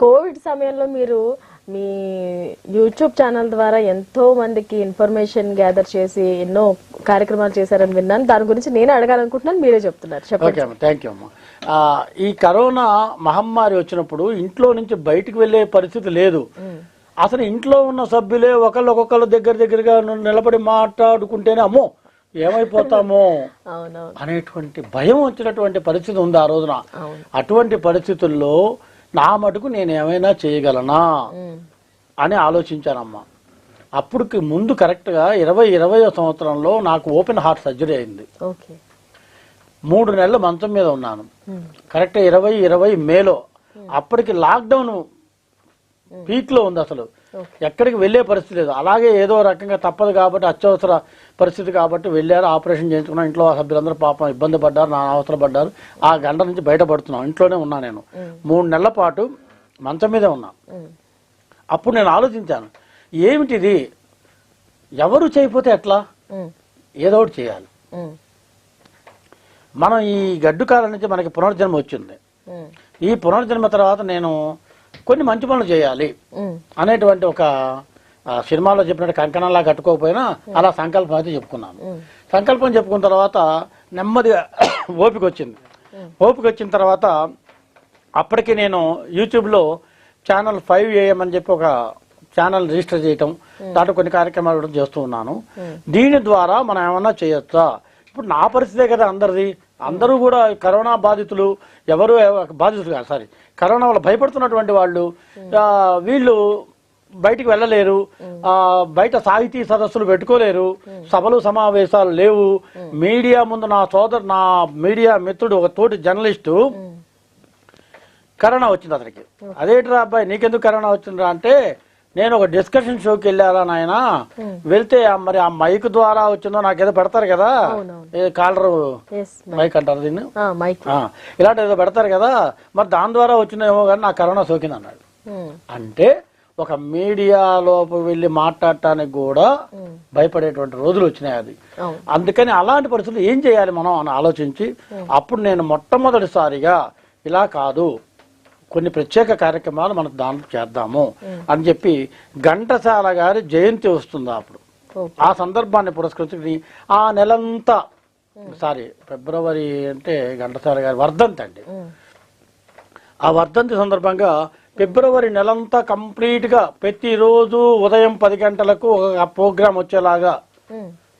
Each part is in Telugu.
కోవిడ్ సమయంలో మీరు మీ యూట్యూబ్ ఛానల్ ద్వారా ఎంతో మందికి ఇన్ఫర్మేషన్ గ్యాదర్ చేసి ఎన్నో కార్యక్రమాలు చేశారని విన్నాను. దాని గురించి నేను అడగాలనుకుంటున్నాను, మీరే చెప్తున్నారు. చెప్పండి. థ్యాంక్ యూ అమ్మా. ఈ కరోనా మహమ్మారి వచ్చినప్పుడు ఇంట్లో నుంచి బయటకు వెళ్లే పరిస్థితి లేదు. అసలు ఇంట్లో ఉన్న సభ్యులే ఒక్కొక్కళ్ళ దగ్గరగా నిలబడి మాట్లాడుకుంటేనే అమ్మో ఏమైపోతామో అనేటువంటి భయం వచ్చినటువంటి పరిస్థితి ఉంది ఆ రోజున. అటువంటి పరిస్థితుల్లో నా మటుకు నేను ఏమైనా చేయగలనా అని ఆలోచించానమ్మా. అప్పటికి ముందు కరెక్ట్గా 2020వ సంవత్సరంలో నాకు ఓపెన్ హార్ట్ సర్జరీ అయింది. 3 నెలలు మంచం మీద ఉన్నాను. కరెక్ట్ 2020 మేలో. అప్పటికి లాక్డౌన్ పీక్ లో ఉంది. అసలు ఎక్కడికి వెళ్లే పరిస్థితి లేదు. అలాగే ఏదో రకంగా తప్పదు కాబట్టి, అత్యవసర పరిస్థితి కాబట్టి వెళ్ళారు, ఆపరేషన్ చేయించుకున్నాను. ఇంట్లో సభ్యులందరూ పాపం ఇబ్బంది పడ్డారు, నా అవసరం పడ్డారు. ఆ గంట నుంచి బయటపడుతున్నాను. ఇంట్లోనే ఉన్నా నేను. 3 నెలల పాటు మంచం మీదే ఉన్నా. అప్పుడు నేను ఆలోచించాను, ఏమిటిది, ఎవరు చేయకపోతే ఎట్లా, ఏదో ఒకటి చేయాలి. మనం ఈ గడ్డు కాలం నుంచి మనకి పునర్జన్మ వచ్చింది. ఈ పునర్జన్మ తర్వాత నేను కొన్ని మంచి పనులు చేయాలి అనేటువంటి ఒక సినిమాలో చెప్పినట్టు కంకణంలా కట్టుకోకపోయినా అలా సంకల్పం అయితే చెప్పుకున్నాను. సంకల్పం చెప్పుకున్న తర్వాత నెమ్మదిగా ఓపిక వచ్చింది. ఓపిక వచ్చిన తర్వాత అప్పటికి నేను యూట్యూబ్లో ఛానల్ 5AM అని చెప్పి ఒక ఛానల్ రిజిస్టర్ చేయటం, దాంట్లో కొన్ని కార్యక్రమాలు చేస్తూ ఉన్నాను. దీని ద్వారా మనం ఏమన్నా చేయొచ్చా? ఇప్పుడు నా పరిస్థితే కదా అందరిది. అందరూ కూడా కరోనా బాధితులు, ఎవరు బాధితులు కాదు, సారీ, కరోనా వల్ల భయపడుతున్నటువంటి వాళ్ళు, వీళ్ళు బయటికి వెళ్ళలేరు, బయట సాహితీ సదస్సులు పెట్టుకోలేరు, సభలు సమావేశాలు లేవు. మీడియా ముందు నా మీడియా మిత్రుడు ఒక తోటి జర్నలిస్టు కరోనా వచ్చింది అతనికి. అదేంట్రా అబ్బాయి నీకెందుకు కరోనా వచ్చిందిరా అంటే, నేను ఒక డిస్కషన్ షోకి వెళ్ళారా నాయన, వెళ్తే మరి ఆ మైక్ ద్వారా వచ్చిందో నాకేదో పెడతారు కదా, కాలర్ మైక్ అంటారు దీన్ని, ఇలాంటి ఏదో పెడతారు కదా, మరి దాని ద్వారా వచ్చిందేమో కానీ నాకు కరోనా సోకింది అన్నాడు. అంటే ఒక మీడియాలోకి వెళ్ళి మాట్లాడటానికి కూడా భయపడేటువంటి రోజులు వచ్చినాయి. అది అందుకని అలాంటి పరిస్థితులు ఏం చేయాలి మనం అని ఆలోచించి, అప్పుడు నేను మొట్టమొదటిసారిగా ఇలా కాదు, కొన్ని ప్రత్యేక కార్యక్రమాలు మనకు దాంట్లో చేద్దాము అని చెప్పి, ఘంటసాల గారి జయంతి వస్తుంది అప్పుడు. ఆ సందర్భాన్ని పురస్కరించి ఆ నెలంతా, సారీ ఫిబ్రవరి అంటే ఘంటసాల గారి వర్ధంతి అండి. ఆ వర్ధంతి సందర్భంగా ఫిబ్రవరి నెలంతా కంప్లీట్ గా ప్రతిరోజు ఉదయం 10 గంటలకు ఒక ప్రోగ్రాం వచ్చేలాగా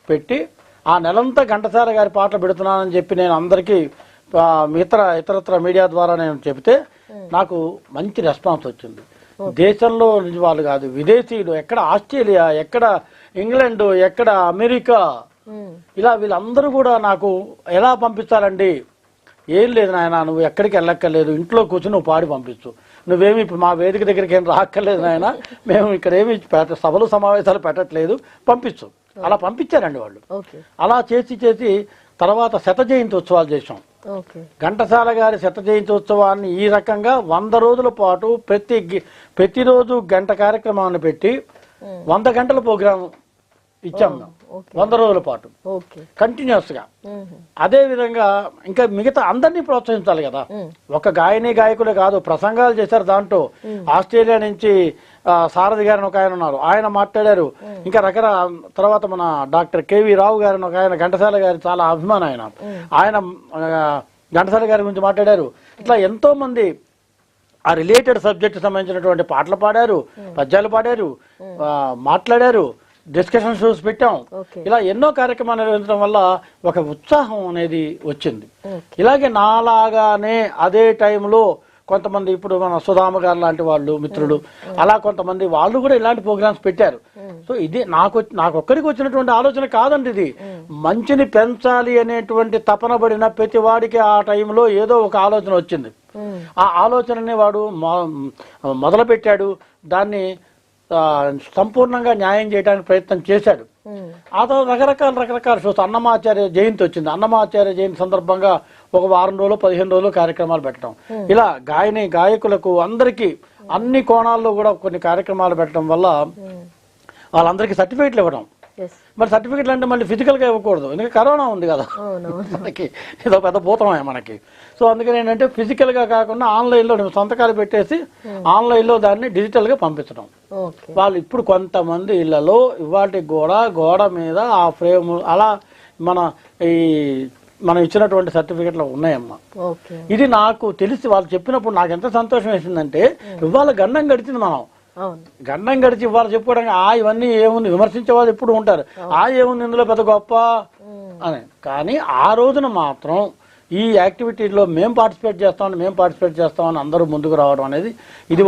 పెట్టి, ఆ నెలంతా ఘంటసాల గారి పాటలు పెడుతున్నానని చెప్పి నేను అందరికీ ఇతరత్ర మీడియా ద్వారా నేను చెబితే నాకు మంచి రెస్పాన్స్ వచ్చింది. దేశంలో వాళ్ళు కాదు, విదేశీయులు, ఎక్కడ ఆస్ట్రేలియా, ఎక్కడ ఇంగ్లాండ్, ఎక్కడ అమెరికా, ఇలా వీళ్ళందరూ కూడా నాకు ఎలా పంపిస్తారండి, ఏం లేదు నాయన నువ్వు ఎక్కడికి వెళ్ళక్కర్లేదు, ఇంట్లో కూర్చొని నువ్వు పాడి పంపించు, నువ్వేమి ఇప్పుడు మా వేదిక దగ్గరికి ఏం రాక్కర్లేదు నాయన, మేము ఇక్కడ ఏమి సభలు సమావేశాలు పెట్టట్లేదు, పంపించు. అలా పంపించారండి వాళ్ళు. అలా చేసి తర్వాత 100 జయంతి ఉత్సవాలు చేసాం. ఘంటసాల గారి 100 జయంతి ఉత్సవాన్ని ఈ రకంగా 100 రోజుల పాటు ప్రతిరోజు గంట కార్యక్రమాన్ని పెట్టి 100 గంటల ప్రోగ్రాం ఇచ్చాం 100 రోజుల పాటు కంటిన్యూస్ గా. అదే విధంగా ఇంకా మిగతా అందరినీ ప్రోత్సహించాలి కదా. ఒక గాయకులే కాదు, ప్రసంగాలు చేశారు. దాంట్లో ఆస్ట్రేలియా నుంచి సారథి గారిని ఒక ఆయన ఉన్నారు, ఆయన మాట్లాడారు. ఇంకా తర్వాత మన డాక్టర్ కేవీ రావు గారిని ఒక ఆయన, ఘంటసాల గారి చాలా అభిమానం ఆయన ఘంటసాల గారి గురించి మాట్లాడారు. ఇట్లా ఎంతో మంది ఆ రిలేటెడ్ సబ్జెక్ట్ సంబంధించినటువంటి పాటలు పాడారు, పద్యాలు పాడారు, మాట్లాడారు, డిస్కషన్ షోస్ పెట్టాం. ఇలా ఎన్నో కార్యక్రమాలు నిర్వహించడం వల్ల ఒక ఉత్సాహం అనేది వచ్చింది. ఇలాగే నాలాగానే అదే టైంలో కొంతమంది, ఇప్పుడు మన సుధామ గారు లాంటి వాళ్ళు మిత్రులు, అలా కొంతమంది వాళ్ళు కూడా ఇలాంటి ప్రోగ్రామ్స్ పెట్టారు. సో ఇది నాకు ఒక్కడికి వచ్చినటువంటి ఆలోచన కాదండి. ఇది మంచిని పెంచాలి అనేటువంటి తపన పడిన ప్రతి వాడికి ఆ టైంలో ఏదో ఒక ఆలోచన వచ్చింది. ఆ ఆలోచనని వాడు మొదలు పెట్టాడు, దాన్ని సంపూర్ణంగా న్యాయం చేయడానికి ప్రయత్నం చేశాడు. ఆ తర్వాత రకరకాల షోస్. అన్నమాచార్య జయంతి వచ్చింది. అన్నమాచార్య జయంతి సందర్భంగా ఒక 1 వారం రోజులు 15 రోజులు కార్యక్రమాలు పెట్టడం, ఇలా గాయకులకు అందరికీ అన్ని కోణాల్లో కూడా కొన్ని కార్యక్రమాలు పెట్టడం వల్ల వాళ్ళందరికీ సర్టిఫికేట్లు ఇవ్వడం. ఎస్ మరి సర్టిఫికెట్లు అంటే మళ్ళీ ఫిజికల్ గా ఇవ్వకూడదు, ఎందుకంటే కరోనా ఉంది కదా అవునవును మనకి, ఇదో పెద్ద భూతమే మనకి. సో అందుకని ఏంటంటే ఫిజికల్ గా కాకుండా ఆన్లైన్ లో సంతకాలు పెట్టేసి ఆన్లైన్ లో దాన్ని డిజిటల్ గా పంపించడం. ఓకే వాళ్ళు ఇప్పుడు కొంతమంది ఇళ్లలో ఇవాటికి కూడా గోడ మీద ఆ ఫ్రేమ్ అలా మనం ఇచ్చినటువంటి సర్టిఫికెట్లు ఉన్నాయమ్మా. ఓకే ఇది నాకు తెలిసి వాళ్ళు చెప్పినప్పుడు నాకు ఎంత సంతోషం వేసిందంటే, ఇవాళ గండం గడిచింది మనం, అవును గండం గడిచి ఇవాళ చెప్పుకోవడానికి ఇవన్నీ ఏముంది, విమర్శించే వాళ్ళు ఎప్పుడు ఉంటారు, ఏముంది ఇందులో పెద్ద గొప్ప అని. కానీ ఆ రోజున మాత్రం ఈ యాక్టివిటీలో మేము పార్టిసిపేట్ చేస్తామని అందరూ ముందుకు రావడం అనేది ఇది